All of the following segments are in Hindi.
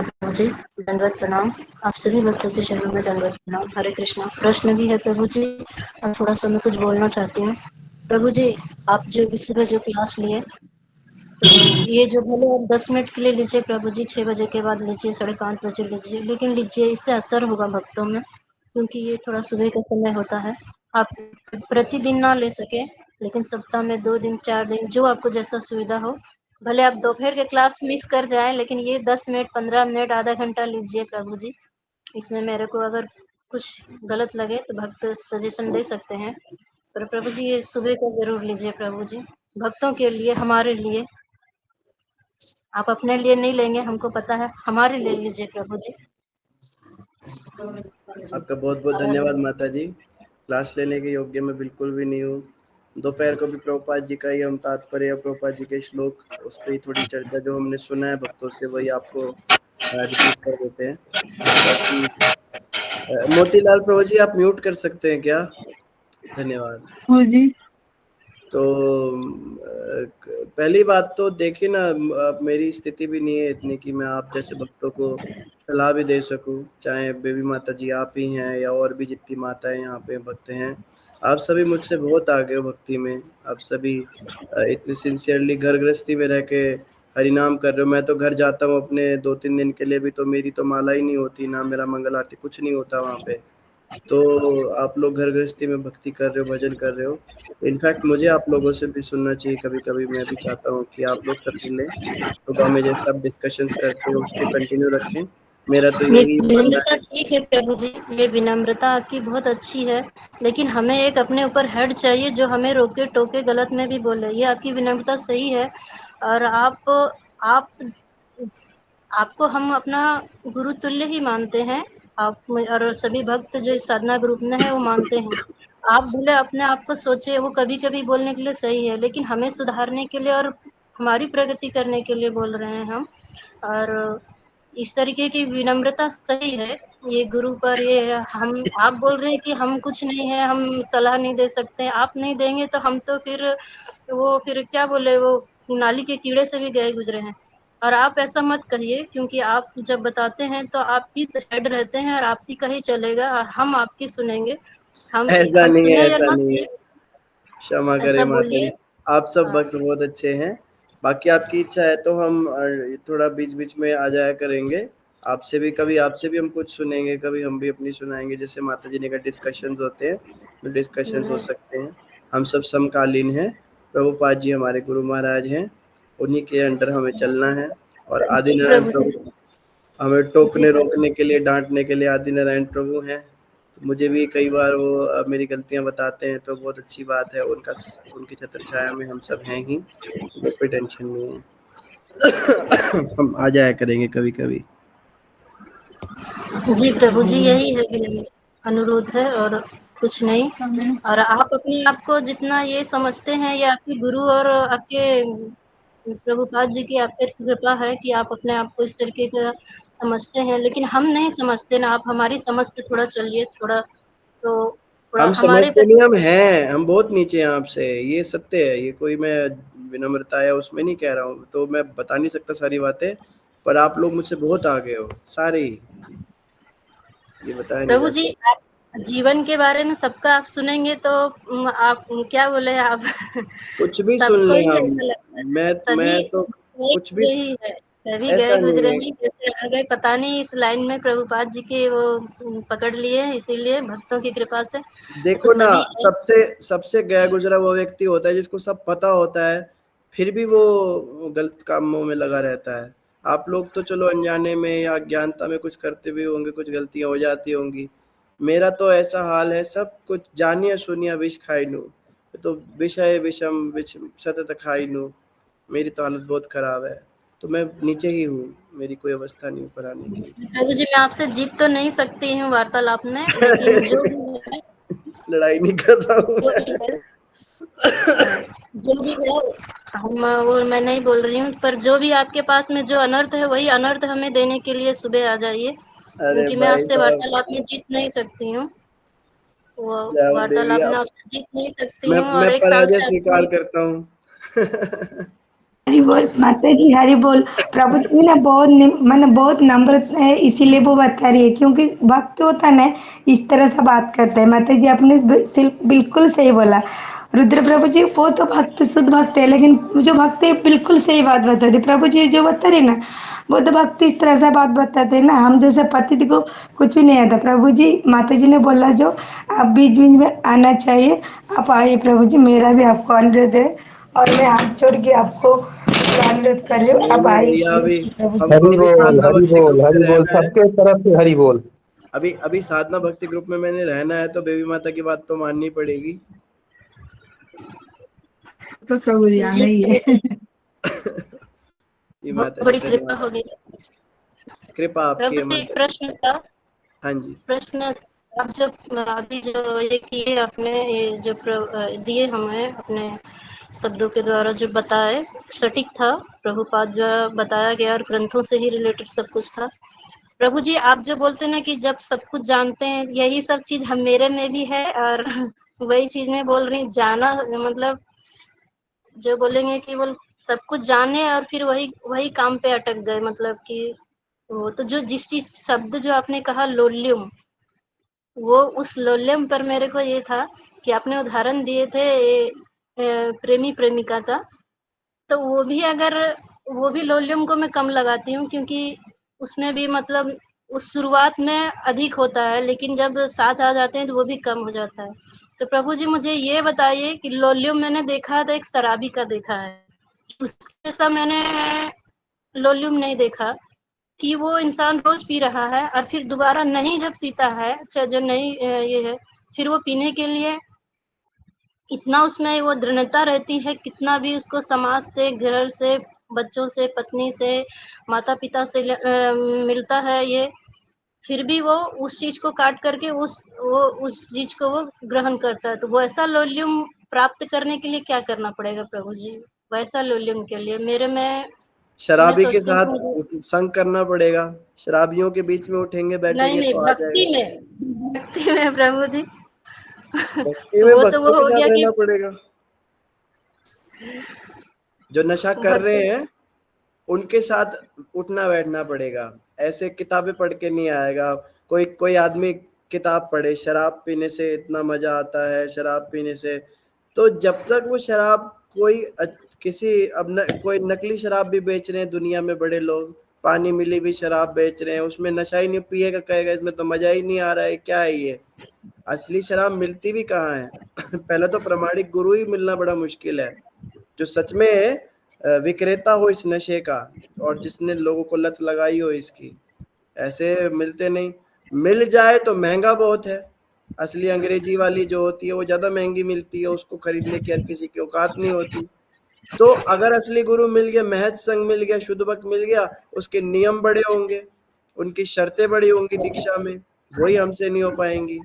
प्रभु जी, दंडवत प्रणाम। आप सभी भक्तों के चरणों में दंडवत प्रणाम। हरे कृष्णा। प्रश्न भी है प्रभु जी, और थोड़ा-सा मैं कुछ बोलना चाहती हूँ। प्रभु जी, आप जो सुबह जो क्लास लिए, तो ये जो भले आप 10 मिनट के लिए लीजिए प्रभु जी, 6 बजे के बाद लीजिए, 5:30 बजे लीजिए, लेकिन लीजिए, इससे असर होगा भक्तों में, क्योंकि ये थोड़ा सुबह का समय होता है। आप प्रतिदिन ना ले सकें, लेकिन सप्ताह में 2 दिन, 4 दिन, जो आपको जैसा सुविधा हो, भले आप दोपहर के क्लास मिस कर जाएँ, लेकिन ये 10 मिनट, 15 मिनट, आधा घंटा लीजिए प्रभु जी। इसमें मेरे को अगर कुछ गलत लगे तो भक्त सजेशन दे सकते हैं, पर प्रभु जी ये सुबह का ज़रूर लीजिए प्रभु जी, भक्तों के लिए, हमारे लिए। आप अपने लिए नहीं लेंगे, हमको पता है, हमारे लिए लीजिए प्रभु जी। आपका बहुत बहुत धन्यवाद माता जी। क्लास लेने के योग्य मैं बिल्कुल भी नहीं हूँ। दोपहर को भी प्रभुपाद जी का ही हम तात्पर्य या प्रभुपाद जी के श्लोक, उस पर ही थोड़ी चर्चा जो हमने सुना है भक्तों से, वही आपको रिपीट कर देते हैं। बाकी मोतीलाल प्रभु जी, आप म्यूट कर सकते हैं क्या? धन्यवाद। हाँ जी। तो पहली बात तो देखिए ना, अब मेरी स्थिति भी नहीं है इतनी कि मैं आप जैसे भक्तों को सलाह भी दे सकूं, चाहे बेबी माता जी आप ही हैं या और भी जितनी माताएं यहाँ पे भक्त हैं, आप सभी मुझसे बहुत आगे हो भक्ति में। आप सभी इतनी सिंसियरली घर गृहस्थी में रह के हरिनाम कर रहे हो। मैं तो घर जाता हूँ अपने 2-3 दिन के लिए भी, तो मेरी तो माला ही नहीं होती, ना मेरा मंगल आरती, कुछ नहीं होता वहाँ पे। तो आप लोग घर गृहस्थी में भक्ति कर रहे हो, भजन कर रहे हो। इनफैक्ट मुझे आप लोगों से भी सुनना चाहिए कभी कभी। मैं भी चाहता हूँ कि आप लोग सब मिलें, सुबह में जैसे आप डिस्कशंस करते हो उसके कंटिन्यू रखें। मेरा तो ये यही मानना विनम्रता है। ठीक है प्रभु जी, ये विनम्रता आपकी बहुत अच्छी है, लेकिन हमें एक अपने ऊपर हेड चाहिए जो हमें रोके टोके गलत में भी बोले। ये आपकी विनम्रता सही है, और आप आपको हम अपना गुरु तुल्य ही मानते हैं। आप और सभी भक्त जो इस साधना ग्रुप में है वो मानते हैं। आप भले अपने आप को सोचे, वो कभी कभी बोलने के लिए सही है, लेकिन हमें सुधारने के लिए और हमारी प्रगति करने के लिए बोल रहे हैं हम। और इस तरीके की विनम्रता सही है। ये गुरु पर ये हम, आप बोल रहे हैं कि हम कुछ नहीं है, हम सलाह नहीं दे सकते, आप नहीं देंगे तो हम तो फिर क्या बोले, वो नाली के कीड़े से भी गए गुजरे हैं। और आप ऐसा मत करिए, क्योंकि आप जब बताते हैं तो आप ही हेड रहते हैं, और आप ही का ही चलेगा, और हम आपकी सुनेंगे। हम ऐसा हम नहीं है, सुने या ऐसा ना नहीं है। सुने, क्षमा करें ऐसा माता बोलिए। जी, आप सब हाँ, भक्त बहुत अच्छे हैं। बाकी आपकी इच्छा है तो हम थोड़ा बीच बीच में आ जाया करेंगे। आपसे भी कभी, आपसे भी हम कुछ सुनेंगे, कभी हम भी अपनी सुनाएंगे। जैसे माता जी ने कहा डिस्कशंस होते हैं, तो डिस्कशंस हो सकते हैं। हम सब समकालीन हैं। प्रभुपाद जी हमारे गुरु महाराज हैं, उन्हीं के अंडर हमें चलना है। और आदि जी नारायण प्रभु जी। प्रभु हमें जी टोकने प्रभु। रोकने के लिए, डांटने के लिए आदि नारायण प्रभु हैं। तो मुझे भी कई बार वो मेरी गलतियां बताते हैं, तो बहुत अच्छी बात है। उनकी छत्र छाया में हम सब हैं ही, तो कोई टेंशन नहीं है। हम आ जाया करेंगे कभी कभी। जी प्रभु जी, यही है कि अनुरोध है और कुछ नहीं। और आप अपने आप को जितना ये समझते हैं, ये आपके गुरु और आपके प्रभुपाद जी की आप पे कृपा है कि आप अपने आप को इस तरीके का समझते हैं, लेकिन हम नहीं समझते ना। आप हमारी समझ से थोड़ा चलिए, थोड़ा हम हमारे पे। समझते नहीं, हम हैं, हम बहुत नीचे हैं आपसे, ये सत्य है। ये कोई मैं विनम्रता है उसमें नहीं कह रहा हूँ, तो मैं बता नहीं सकता सारी बातें, पर आप लोग मुझसे बहुत आगे हो सारे ही, ये बताया नहीं प्रभु जा जी, सकता। आप जीवन के बारे में सबका आप सुनेंगे तो आप क्या बोले आप कुछ भी सुन सबको ले ही हम। ऐसा लगता है। मैं सभी तो एक कुछ भी, यही है, सभी गए ऐसा नहीं गुजरे है। हैं, कैसे आ गए पता नहीं, इस लाइन में प्रभुपाद जी के वो पकड़ लिए हैं, इसीलिए भक्तों की कृपा से। तो देखो ना, सभी है। सबसे सबसे गया गुजरा वो व्यक्ति होता है जिसको सब पता होता है, फिर भी वो गलत कामों में लगा रहता है। आप लोग तो चलो अनजाने में या अज्ञानता में कुछ करते भी होंगे, कुछ गलतियां हो जाती होंगी। मेरा तो ऐसा हाल है, सब कुछ जानिया सुनिया विष खाइनु, तो विषय विषम विष सतत खाइनु। मेरी तो हालत बहुत खराब है, तो मैं नीचे ही हूँ, मेरी कोई अवस्था नहीं ऊपर आने की। प्रभु जी, मैं आपसे जीत तो नहीं सकती हूँ वार्तालाप में, लेकिन जो भी है, लड़ाई नहीं कर रहा हूँ जो भी मैं। है, जो भी है, हम वो मैं नहीं बोल रही हूँ, पर जो भी आपके पास में जो अनर्थ है, वही अनर्थ हमें देने के लिए सुबह आ जाइए, अरे क्योंकि मैं भाई आपसे साहब, वार्तालाप में जीत नहीं सकती हूँ। वो जाओ देवी वार्तालाप में आप। आपसे जीत नहीं सकती हूँ, मैं और 1 साल पराजय से स्वीकार आपकी करता हूँ। हरि बोल माता जी, हरि बोल। प्रभु जी ना बहुत मैंने बहुत नम्र है, इसीलिए वो बता रही है, क्योंकि भक्त होता है ना इस तरह से बात करता है। माता जी आपने बिल्कुल सही बोला। रुद्र प्रभु जी वो तो भक्त शुद्ध भक्त है, लेकिन जो भक्त है बिल्कुल सही बात बताते प्रभु जी, जो बता रहे ना वो तो भक्त इस तरह से बात बताते हैं ना, हम जैसे पति को कुछ भी नहीं आता। प्रभु जी माता जी ने बोला जो आप बीच बीच में आना चाहिए, आप आइए प्रभु जी, मेरा भी आपको अनुरोध है और मैं हाथ जोड़ के आपको अनुरोध कर रही हूँ, नहीं आप नहीं आइए भैया, अभी प्रभु जी। हमको अभी साधना हरि भक्ति बोल, ग्रुप में हरि बोल, रहना है। सबके तरफ से हरि बोल। अभी अभी साधना भक्ति ग्रुप में मैंने रहना है, तो बेबी माता की बात तो माननी पड़ेगी। तो प्रभु जी आना जी ही प्रभु है। जी, ये बहुत माता जी बड़ी कृपा धन्यवाद, होगी। कृपा आपकी प्रभु है जी माता एक जी। प्रश्न था। हाँ जी। प्रश्न, आप जब अभी जो ये किए आपने, ये जो दिए हमें अपने शब्दों के द्वारा जो बताए, सटीक था। प्रभुपाद जो बताया गया और ग्रंथों से ही रिलेटेड सब कुछ था। प्रभु जी आप जो बोलते हैं ना कि जब सब कुछ जानते हैं, यही सब चीज हम मेरे में भी है, और वही चीज मैं बोल रही हूँ, जाना मतलब जो बोलेंगे कि वो सब कुछ जाने और फिर वही वही काम पे अटक गए, मतलब कि वो तो जो जिस चीज शब्द जो आपने कहा लोल्युम, वो उस लोल्यम पर मेरे को ये था कि आपने उदाहरण दिए थे प्रेमी प्रेमिका का, तो वो भी अगर वो भी लोल्यम को मैं कम लगाती हूँ, क्योंकि उसमें भी मतलब उस शुरुआत में अधिक होता है, लेकिन जब साथ आ जाते हैं तो वो भी कम हो जाता है। तो प्रभु जी मुझे ये बताइए कि लोल्यम मैंने देखा है तो एक शराबी का देखा है, उसके जैसा मैंने लोल्यूम नहीं देखा कि वो इंसान रोज पी रहा है और फिर दोबारा नहीं जब पीता है, चाहे जो नहीं ये है, फिर वो पीने के लिए इतना उसमें वो दृढ़ता रहती है, कितना भी उसको समाज से, घर से, बच्चों से, पत्नी से, माता पिता से मिलता है ये, फिर भी वो उस चीज को काट करके उस चीज को वो ग्रहण करता है। तो वैसा लोल्यूम प्राप्त करने के लिए क्या करना पड़ेगा प्रभु जी? वैसा लोल्यूम के लिए मेरे में, मैं शराबी के सोचती हूँ साथ कि मुझे, संग करना पड़ेगा, शराबियों के बीच में उठेंगे नहीं बैठेंगे नहीं, तो आ भक्ति जाएगा। में, भक्ति में प्रभु जी। भक्ति में वो तो भक्तों वो के हो साथ गया कि रहना पड़ेगा। जो नशा कर भक्ति, रहे हैं उनके साथ उठना बैठना पड़ेगा। ऐसे किताबें पढ़ के नहीं आएगा। कोई कोई आदमी किताब पढ़े शराब पीने से इतना मजा आता है, शराब पीने से, तो जब तक वो शराब कोई किसी अब कोई नकली शराब भी बेच रहे हैं दुनिया में बड़े लोग, पानी मिली हुई शराब बेच रहे हैं, उसमें नशा ही नहीं, पिएगा कहेगा इसमें तो मजा ही नहीं आ रहा है, क्या है ये। असली शराब मिलती भी कहाँ है। पहले तो प्रमाणिक गुरु ही मिलना बड़ा मुश्किल है, जो सच में विक्रेता हो इस नशे का, और जिसने लोगों को लत लगाई हो इसकी, ऐसे मिलते नहीं। मिल जाए तो महंगा बहुत है। असली अंग्रेजी वाली जो होती है वो ज्यादा महंगी मिलती है, उसको खरीदने की हर किसी की औकात नहीं होती। तो अगर असली गुरु मिल गया, महज संग मिल गया, शुद्ध भक्त मिल गया, उसके नियम बड़े होंगे, उनकी शर्तें बड़ी होंगी दीक्षा में, वही हमसे नहीं हो पाएंगी।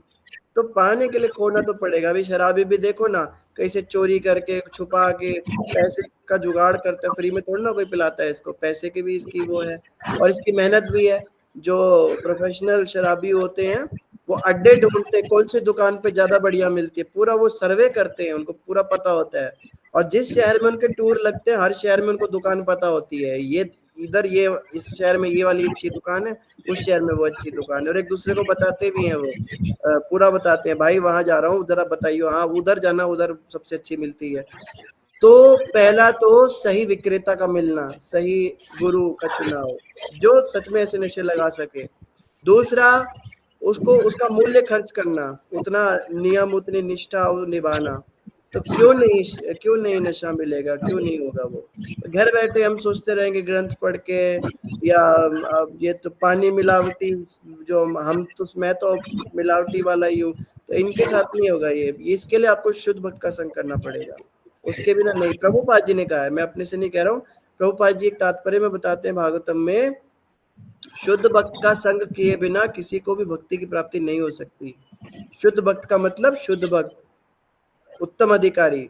तो पाने के लिए खोना तो पड़ेगा। अभी शराबी भी देखो ना, कहीं से चोरी करके छुपा के पैसे का जुगाड़ करते हैं, फ्री में थोड़ा ना कोई पिलाता है इसको, पैसे की भी इसकी वो है, और इसकी मेहनत भी है। जो प्रोफेशनल शराबी होते हैं वो अड्डे ढूंढते हैं, कौन सी दुकान पे ज्यादा बढ़िया मिलती है, पूरा वो सर्वे करते हैं, उनको पूरा पता होता है। और जिस शहर में उनके टूर लगते हैं, हर शहर में उनको दुकान पता होती है, ये इधर ये इस शहर में ये वाली अच्छी दुकान है, उस शहर में वो अच्छी दुकान है, और एक दूसरे को बताते भी हैं वो, पूरा बताते हैं, भाई वहां जा रहा हूँ जरा बताइए, हाँ उधर जाना, उधर सबसे अच्छी मिलती है। तो पहला तो सही विक्रेता का मिलना, सही गुरु का चुनाव जो सच में ऐसे नशे लगा सके। दूसरा, उसको उसका मूल्य खर्च करना, उतना नियम उतनी निष्ठा निभाना। तो क्यों नहीं नशा मिलेगा, क्यों नहीं होगा वो। तो घर बैठे हम सोचते रहेंगे ग्रंथ पढ़ के, या अब ये तो पानी मिलावटी, जो हम तो मैं तो मिलावटी वाला ही हूँ, तो इनके साथ नहीं होगा ये। इसके लिए आपको शुद्ध भक्त का संग करना पड़ेगा, उसके बिना नहीं। प्रभुपाद जी ने कहा है, मैं अपने से नहीं कह रहा हूँ, प्रभुपाद जी एक तात्पर्य में बताते हैं भागवतम में, शुद्ध भक्त का संग किए बिना किसी को भी भक्ति की प्राप्ति नहीं हो सकती। शुद्ध भक्त का मतलब शुद्ध भक्त, उत्तम अधिकारी,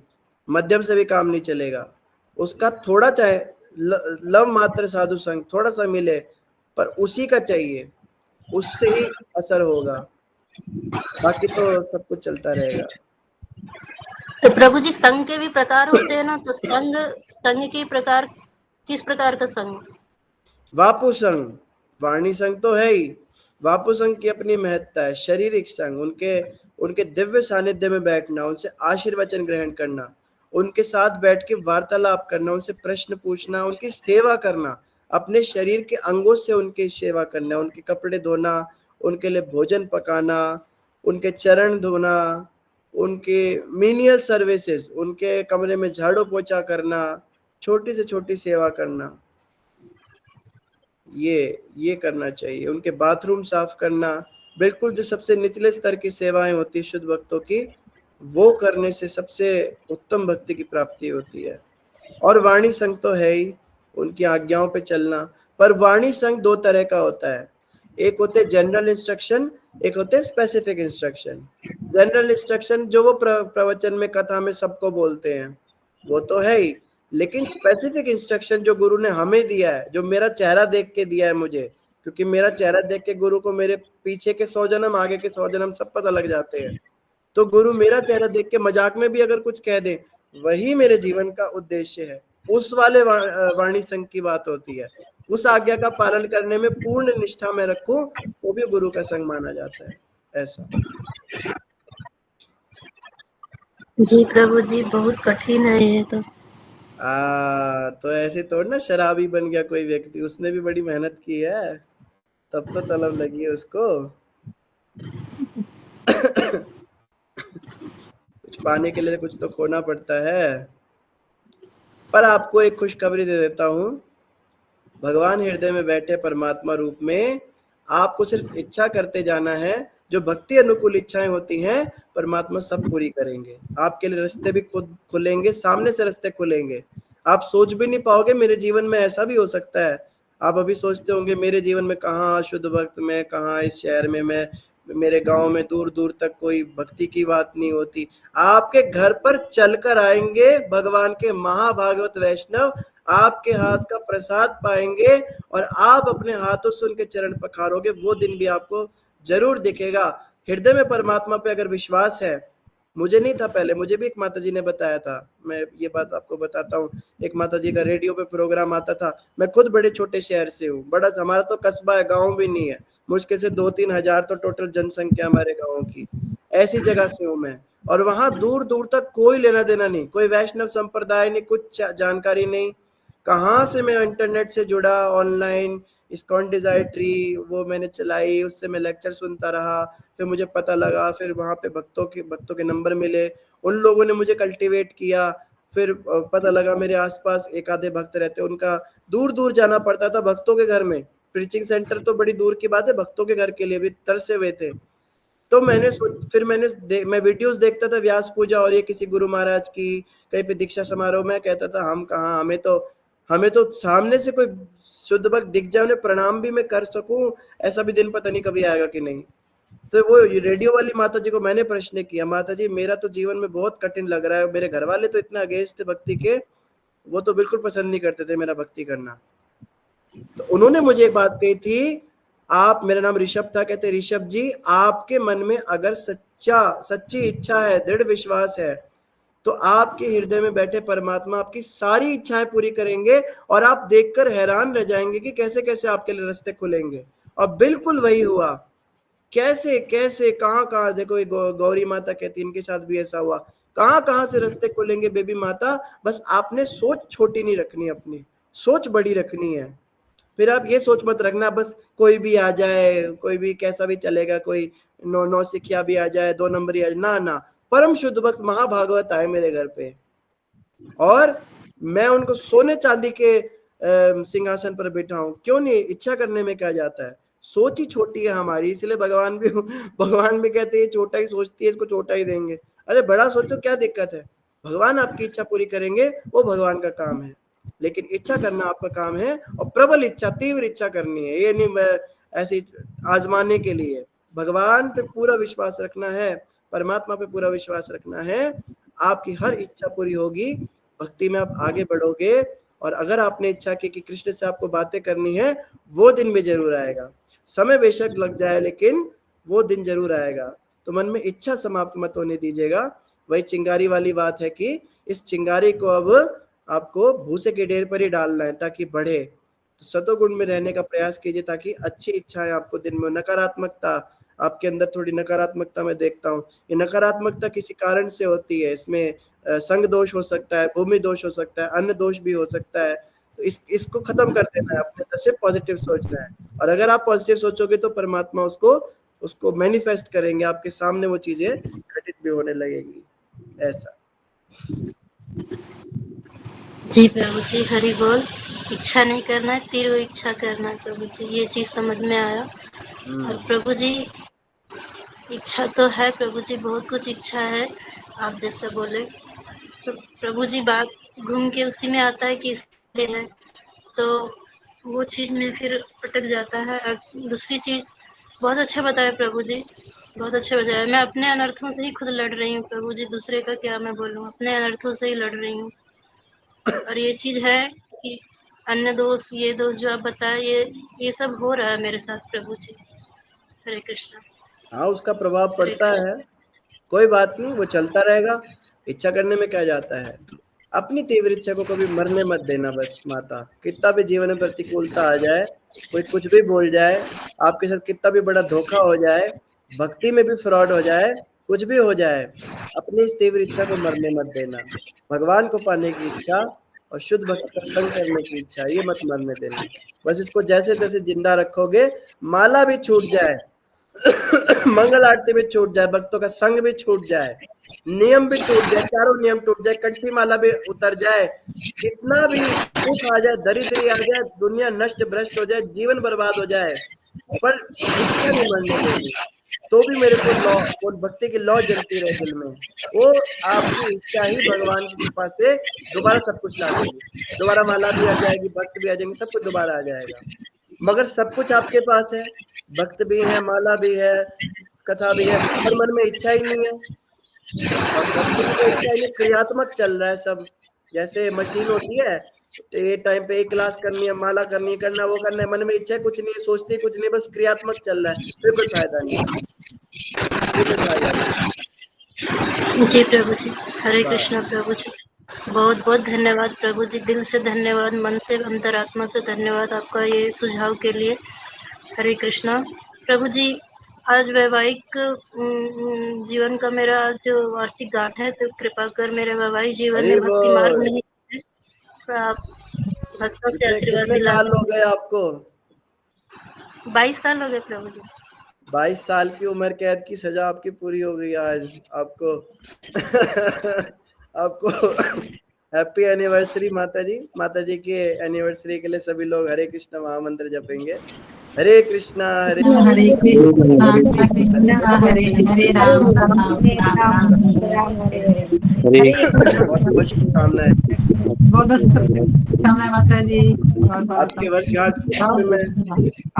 मध्यम से भी काम नहीं चलेगा। उसका थोड़ा चाहे लव मात्र साधु संग थोड़ा सा मिले, पर उसी का चाहिए, उससे ही असर होगा, बाकी तो सब कुछ चलता रहेगा। तो प्रभु जी संघ के भी प्रकार होते हैं ना, तो संघ संघ के प्रकार किस प्रकार का संग? वापु संग, वाणी संग तो है ही, वापु संग की अपनी महत्ता है। शारीरिक संग, उनके उनके दिव्य सानिध्य में बैठना, उनसे आशीर्वचन ग्रहण करना, उनके साथ बैठ के वार्तालाप करना, उनसे प्रश्न पूछना, उनकी सेवा करना, अपने शरीर के अंगों से उनकी सेवा करना, उनके कपड़े धोना, उनके लिए भोजन पकाना, उनके चरण धोना, उनके मीनियल सर्विसेज, उनके कमरे में झाड़ू पोछा करना, छोटी से छोटी सेवा करना, ये करना चाहिए। उनके बाथरूम साफ करना, बिल्कुल जो सबसे निचले स्तर की सेवाएं होती है शुद्ध भक्तों की, वो करने से सबसे उत्तम भक्ति की प्राप्ति होती है। और वाणी संग तो है ही, उनकी आज्ञाओं पे चलना। पर वाणी संग दो तरह का होता है, एक होते जनरल इंस्ट्रक्शन, एक होते स्पेसिफिक इंस्ट्रक्शन। जनरल इंस्ट्रक्शन जो वो प्रवचन में, कथा में सबको बोलते हैं, वो तो है ही, लेकिन स्पेसिफिक इंस्ट्रक्शन जो गुरु ने हमें दिया है, जो मेरा चेहरा देख के दिया है मुझे, क्योंकि मेरा चेहरा देख के गुरु को मेरे पीछे के 100 जन्म, आगे के 100 जन्म सब पता लग जाते हैं। तो गुरु मेरा चेहरा देख के मजाक में भी अगर कुछ कह दे, वही मेरे जीवन का उद्देश्य है। उस वाले वाणी संग की बात होती है। उस आज्ञा का पालन करने में पूर्ण निष्ठा में रखूं, वो भी गुरु का संग माना जाता है। ऐसा। जी प्रभु जी, बहुत कठिन है ये तो। तो ऐसे थोड़ा ना शराबी बन गया कोई व्यक्ति, उसने भी बड़ी मेहनत की है, तब तो तलब लगी है उसको। कुछ पाने के लिए कुछ तो खोना पड़ता है। पर आपको एक खुशखबरी दे देता हूँ, भगवान हृदय में बैठे परमात्मा रूप में आपको सिर्फ इच्छा करते जाना है। जो भक्ति अनुकूल इच्छाएं होती हैं, परमात्मा सब पूरी करेंगे। आपके लिए रास्ते भी खुद खुलेंगे, सामने से रास्ते खुलेंगे। आप सोच भी नहीं पाओगे, मेरे जीवन में ऐसा भी हो सकता है। आप अभी सोचते होंगे मेरे जीवन में कहाँ शुद्ध भक्त, मैं कहाँ इस शहर में, मैं मेरे गांव में दूर दूर तक कोई भक्ति की बात नहीं होती। आपके घर पर चलकर आएंगे भगवान के महाभागवत वैष्णव, आपके हाथ का प्रसाद पाएंगे और आप अपने हाथों से उनके चरण पखारोगे। वो दिन भी आपको जरूर दिखेगा। हृदय में परमात्मा पे अगर विश्वास है, मुझे नहीं था पहले, मुझे भी एक माताजी ने बताया था, मैं ये बात आपको बताता हूँ। एक माताजी का रेडियो पे प्रोग्राम आता था। मैं खुद बड़े छोटे शहर से हूँ, बड़ा हमारा तो कस्बा है, गाँव भी नहीं है। मुश्किल से 2-3 हजार तो टोटल जनसंख्या हमारे गाँव की, ऐसी जगह से हूँ मैं। और वहां दूर दूर तक कोई लेना देना नहीं, कोई वैष्णव संप्रदाय नहीं, कुछ जानकारी नहीं। कहाँ से मैं इंटरनेट से जुड़ा, ऑनलाइन इस्कॉन डिजायर ट्री वो मैंने चलाई, उससे मैं लेक्चर सुनता रहा, फिर मुझे पता लगा, फिर वहाँ पे भक्तों के नंबर मिले, उन लोगों ने मुझे कल्टीवेट किया। फिर पता लगा मेरे आसपास एक आधे भक्त रहते, उनका दूर दूर जाना पड़ता था भक्तों के घर में। प्रीचिंग सेंटर तो बड़ी दूर की बात है, भक्तों के घर के लिए भी तरसे हुए थे। तो फिर मैं वीडियोस देखता था, व्यास पूजा और ये किसी गुरु महाराज की, कहीं पे दीक्षा समारोह में, कहता था हम कहाँ, हमें तो सामने से कोई शुद्ध भक्त दिख जाए, उन्हें प्रणाम भी मैं कर सकूं, ऐसा भी दिन पता नहीं कभी आएगा कि नहीं। तो वो रेडियो वाली माता जी को मैंने प्रश्न किया, माता जी मेरा तो जीवन में बहुत कठिन लग रहा है, मेरे घर वाले तो इतना अगेंस्ट थे भक्ति के, वो तो बिल्कुल पसंद नहीं करते थे मेरा भक्ति करना। तो उन्होंने मुझे एक बात कही थी, आप, मेरा नाम ऋषभ था, कहते ऋषभ जी आपके मन में अगर सच्ची इच्छा है, दृढ़ विश्वास है, तो आपके हृदय में बैठे परमात्मा आपकी सारी इच्छाएं पूरी करेंगे और आप देखकर हैरान रह जाएंगे कि कैसे कैसे आपके लिए रास्ते खुलेंगे। और बिल्कुल वही हुआ। कैसे कैसे कहाँ कहाँ, देखो ये गौरी माता कहती इनके साथ भी ऐसा हुआ। कहाँ कहाँ से रास्ते खुलेंगे बेबी माता, बस आपने सोच छोटी नहीं रखनी, अपनी सोच बड़ी रखनी है। फिर आप ये सोच मत रखना बस कोई भी आ जाए, कोई भी कैसा भी चलेगा, कोई नौ सिखिया भी आ जाए, 2 नंबरी आ जाए, ना ना, परम शुद्ध भक्त महाभागवत आए मेरे घर पे और मैं उनको सोने चांदी के सिंहासन पर बैठाऊं, क्यों नहीं, इच्छा करने में क्या जाता है। सोच ही छोटी है हमारी, इसलिए भगवान भी कहते हैं छोटा ही सोचती है, इसको छोटा ही देंगे। अरे बड़ा सोचो, क्या दिक्कत है, भगवान आपकी इच्छा पूरी करेंगे, वो भगवान का काम है। लेकिन इच्छा करना आपका काम है, और प्रबल इच्छा, तीव्र इच्छा करनी है, ये नहीं ऐसी आजमाने के लिए। भगवान पे पूरा विश्वास रखना है, परमात्मा पे पूरा विश्वास रखना है, आपकी हर इच्छा पूरी होगी, भक्ति में आप आगे बढ़ोगे। और अगर आपने इच्छा की कि कृष्ण से आपको बातें करनी है, वो दिन भी जरूर आएगा। समय बेशक लग जाए, लेकिन वो दिन जरूर आएगा। तो मन में इच्छा समाप्त मत होने दीजिएगा। वही चिंगारी वाली बात है कि इस चिंगारी को अब आपको भूसे के ढेर पर ही डालना है ताकि बढ़े। तो सतोगुण में रहने का प्रयास कीजिए ताकि अच्छी इच्छाएं आपको दिन में, नकारात्मकता आपके अंदर, थोड़ी नकारात्मकता मैं देखता हूँ, ये नकारात्मकता किसी कारण से होती है। इसमें संग दोष हो सकता है, भूमि दोष हो सकता है, अन्य दोष भी हो सकता है। तो इसको खत्म कर देना है, अपने अंदर से पॉजिटिव सोचना है। और अगर आप पॉजिटिव सोचोगे तो परमात्मा उसको उसको मैनिफेस्ट करेंगे, आपके सामने वो चीजें घटित भी होने लगेंगी। ऐसा। जी प्रभु जी, हरि बोल। इच्छा नहीं करना है, तीव्र इच्छा करना है प्रभु जी, ये चीज समझ में आया। और प्रभु जी, इच्छा तो है प्रभु जी, बहुत कुछ इच्छा है, आप जैसे बोले। तो प्रभु जी बात घूम के उसी में आता है कि इसलिए है, तो वो चीज में फिर अटक जाता है। और दूसरी चीज बहुत अच्छा बताया प्रभु जी, बहुत अच्छा बताया। मैं अपने अनर्थों से ही खुद लड़ रही हूँ प्रभु जी, दूसरे का क्या मैं बोलूँ, अपने अनर्थों से ही लड़ रही हूँ। और ये चीज है कि अन्य दोष, ये दोष जो आप बताए, ये सब हो रहा है मेरे साथ प्रभु जी। हरे कृष्णा। हाँ, उसका प्रभाव हरे पड़ता है, कोई बात नहीं, वो चलता रहेगा। इच्छा करने में क्या जाता है। अपनी तीव्र इच्छा को कभी मरने मत देना बस माता। कितना भी जीवन में प्रतिकूलता आ जाए, कोई कुछ भी बोल जाए, आपके साथ कितना भी बड़ा धोखा हो जाए, भक्ति में भी फ्रॉड हो जाए, कुछ भी हो जाए, अपनी इस तीव्र इच्छा को मरने मत देना। भगवान को पाने की इच्छा और शुद्ध भक्त का संग करने की इच्छा, ये मत मरने देना। बस इसको जैसे तैसे जिंदा रखोगे, माला भी छूट जाए, मंगल आरती भी छूट जाए, भक्तों का संग भी छूट जाए, नियम भी टूट जाए, चारों नियम टूट जाए, कंठी माला भी उतर जाए, कितना भी दुख आ जाए, दरिद्री आ जाए, दुनिया नष्ट भ्रष्ट हो जाए, जीवन बर्बाद हो जाए, पर इच्छा नहीं मरने देनी। तो भी मेरे को लौ, वो भक्ति की लौ जलती रहे दिल में। वो आपकी इच्छा ही भगवान की कृपा से दोबारा सब कुछ ला देगी। दोबारा माला भी आ जाएगी, भक्त भी आ जाएंगे, सब कुछ दोबारा आ जाएगा। मगर सब कुछ आपके पास है, भक्त भी है, माला भी है, कथा भी है, पर मन में इच्छा ही नहीं है। और भक्ति की तो इच्छा ही नहीं, क्रियात्मक चल रहा है सब। जैसे मशीन होती है, तो ये टाइम पे एक क्लास करनी है, माला करनी है, करना वो करना है, मन में इच्छा कुछ नहीं, सोचते कुछ नहीं, बस क्रियात्मक चल रहा है, फिर कोई फायदा नहीं, फिर कोई फायदा नहीं। जी प्रभु जी, हरे कृष्णा बस। प्रभु जी। बहुत बहुत धन्यवाद प्रभु जी, दिल से धन्यवाद, मन से, अंतरात्मा से धन्यवाद आपका ये सुझाव के लिए। हरे कृष्णा प्रभु जी। आज वैवाहिक जीवन का मेरा जो वार्षिक गांठ है, तो कृपा कर मेरे वैवाहिक जीवन हरि में भक्ति मार्ग बोल। में ही आप भक्तों से कितने आशीर्वाद कितने दिला। साल हो गए आपको। 22 साल हो गए प्रभु जी। 22 साल की उम्र कैद की सजा आपकी पूरी हो गई आज आपको। आपको हैप्पी एनिवर्सरी माता जी। माता जी के एनिवर्सरी के लिए सभी लोग हरे कृष्णा महामंत्र जपेंगे। हरे कृष्णा हरे हरे कृष्णा कृष्ण हरे कृष्ण हरे हरे हरे राम राम राम हरे राम राम राम हरे हरे राम हरे हरे हरे हरे बहुत कृष्ण। बहुत शुभकामनाएं। बहुत शुभकामनाएं माता जी। बहुत आपके बहुत वर्षगांठ में मैं,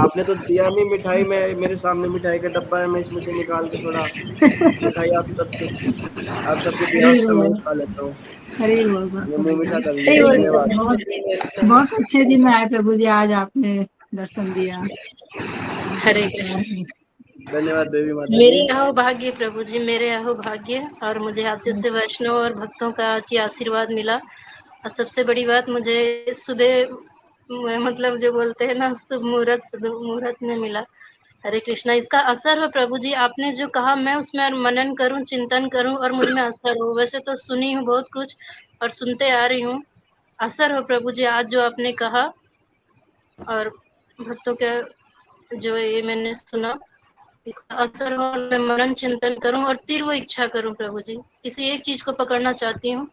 आपने तो दिया नहीं मिठाई में, मेरे सामने मिठाई का डब्बा है, मैं इसमें से निकाल के थोड़ा मिठाई आप सबके हरे बिहाफ पे मैं बोल, खा लेता हूँ। हरे बोल मैं माता मुंह मीठा जी। कर सही लिया, बोल धन्यवाद। बहुत प्रभु। बहुत अच्छे दिन में आए प्रभु जी, आज आपने दर्शन दिया। हरे कृष्ण। धन्यवाद देवी माता जी। मेरे अहो भाग्य प्रभु जी, मेरे अहो भाग्य। और मुझे आप जैसे वैष्णव और भक्तों का आज ये आशीर्वाद मिला। और सबसे बड़ी बात, मुझे सुबह मतलब जो बोलते हैं ना, शुभ मुहूर्त में मिला। हरे कृष्णा। इसका असर हो प्रभु जी, आपने जो कहा मैं उसमें मनन करूं, चिंतन करूं और मुझ में असर हो। वैसे तो सुनी हूँ बहुत कुछ और सुनते आ रही हूँ, असर हो प्रभु जी आज जो आपने कहा। और भक्तों का जो ये मैंने सुना, इसका असर हो, मैं मनन चिंतन करूं और तीव्र इच्छा करूं प्रभु जी। किसी एक चीज को पकड़ना चाहती हूँ,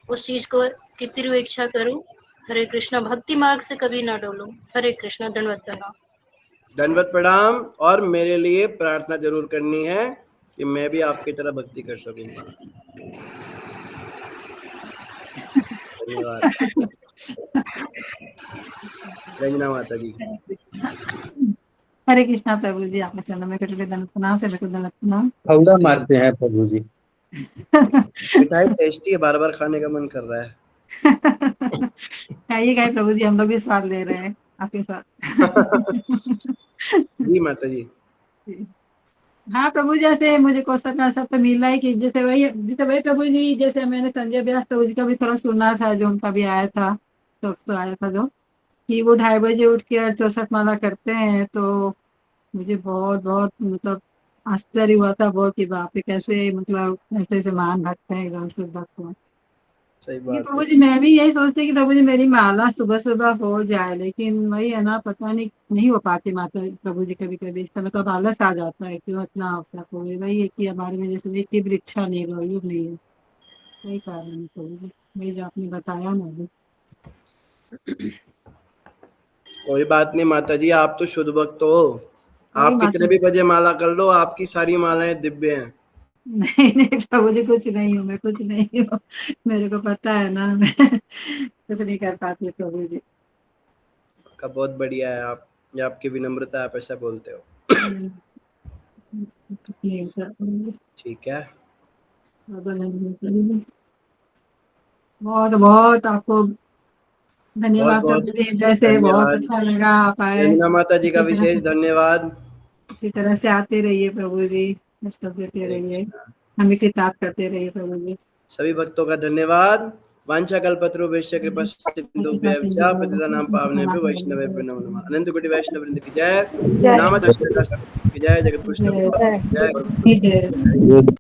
उस चीज को की तीव्र इच्छा करूं। हरे कृष्णा। भक्ति मार्ग से कभी ना डोलूं। हरे कृष्णा। दंडवत प्रणाम। दंडवत प्रणाम। और मेरे लिए प्रार्थना जरूर करनी है कि मैं भी आपकी तरह भक्ति कर सकूं। धन्यवाद रंजना माता जी। हरे कृष्णा प्रभु जी, आपने चरणों में कटोरे दंड प्रणाम से बिल्कुल दंड प्रणाम। फौड़ा मारते हैं प्रभु जी। मिठाई टेस्टी है, बार बार खाने का मन कर रहा है। खाइए खाइए प्रभु जी, हम लोग भी स्वाद ले रहे हैं आपके साथ। जी माता जी। हाँ प्रभु, जैसे मुझे क्वेश्चन का सब तो मिल रहा है कि जैसे वही प्रभु जी, जैसे मैंने संजय व्यास प्रभु जी का भी थोड़ा सुना था, जो उनका भी आया था, तो आया था जो कि वो 2:30 बजे उठ के 64 माला करते हैं। तो मुझे बहुत बहुत मतलब आश्चर्य हुआ था बहुत, कि बाप रे, कैसे मतलब ऐसे ऐसे महान भक्त हैं, एकदम से भक्त हैं। सही ये बात प्रभु है। जी, मैं भी यही सोचती हूँ कि प्रभु जी मेरी माला सुबह सुबह हो जाए, लेकिन वही है ना, पता नहीं नहीं हो पाती माता प्रभु जी। कभी कभी इस समय तो आलस आ जाता है, क्यों इतना होता है। वही है कि हमारे में जैसे एक तीव्र इच्छा नहीं है, योग नहीं है, वही कारण है प्रभु जी, वही जो आपने बताया ना अभी। कोई बात नहीं माता जी, आप तो शुद्ध भक्त हो। वही आप माता। कितने भी बजे माला कर लो, आपकी सारी मालाएं दिव्य हैं। नहीं नहीं प्रभु जी, कुछ नहीं हूँ मैं, कुछ नहीं हूँ। मेरे को पता है ना, मैं कुछ नहीं कर पाती प्रभु जी। आपका बहुत बढ़िया है। आप, ये आपकी विनम्रता है, आप ऐसा बोलते हो। नहीं, कुछ नहीं होता प्रभु जी। ठीक है। बहुत बहुत आपको बहुत धन्यवाद बहुत प्रभु जी, हृदय से बहुत धन्यवाद। अच्छा लगा आप आए। रंजना माता जी का इसी तरह विशेष से धन्यवाद। इसी तरह से आते रहिए प्रभु जी, सब देते हरे रहिए, कृष्णा। हमें किताब करते रहिए प्रभु जी। सभी भक्तों का धन्यवाद। वांछाकल्पतरुभ्यश्च कृपा सिंधुभ्यश्च पतितानां पावनेभ्यो वैष्णवेभ्यो नमो नमः। अनंत कोटि वैष्णव वृंद की जय। जय नाम की जय। जगत पुरुष जय की जय। जय गौर भक्त की जय। जय। जय।